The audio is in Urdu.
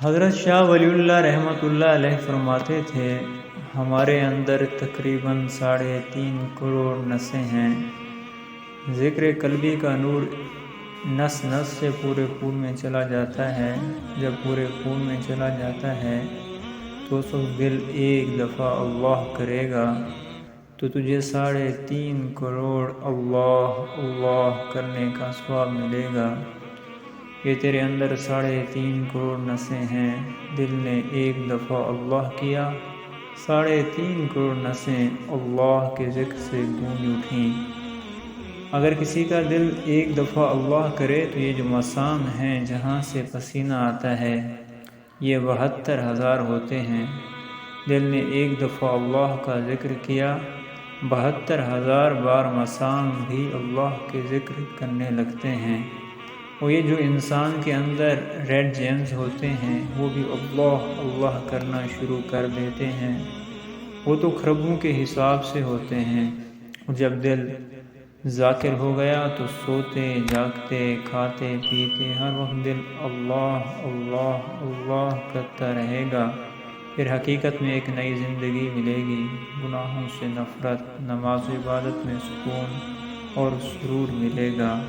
حضرت شاہ ولی اللہ رحمۃ اللہ علیہ فرماتے تھے، ہمارے اندر تقریباً 3.5 کروڑ نسیں ہیں۔ ذکر قلبی کا نور نس نس سے پورے خون میں چلا جاتا ہے۔ جب پورے خون میں چلا جاتا ہے تو اس وقت دل ایک دفعہ اللہ کرے گا تو تجھے 3.5 کروڑ اللہ اللہ کرنے کا ثواب ملے گا۔ یہ تیرے اندر 3.5 کروڑ نسیں ہیں۔ دل نے ایک دفعہ اللہ کیا، 3.5 کروڑ نسیں اللہ کے ذکر سے گونج اٹھیں۔ اگر کسی کا دل ایک دفعہ اللہ کرے تو یہ جو مسام ہیں جہاں سے پسینہ آتا ہے یہ 72,000 ہوتے ہیں۔ دل نے ایک دفعہ اللہ کا ذکر کیا، 72,000 بار مسام بھی اللہ کے ذکر کرنے لگتے ہیں۔ اور یہ جو انسان کے اندر ریڈ جیمز ہوتے ہیں وہ بھی اللہ اللہ کرنا شروع کر دیتے ہیں۔ وہ تو خربوں کے حساب سے ہوتے ہیں۔ اور جب دل ذاکر ہو گیا تو سوتے جاگتے کھاتے پیتے ہر وقت دل اللہ اللہ اللہ کرتا رہے گا۔ پھر حقیقت میں ایک نئی زندگی ملے گی، گناہوں سے نفرت، نماز و عبادت میں سکون اور سرور ملے گا۔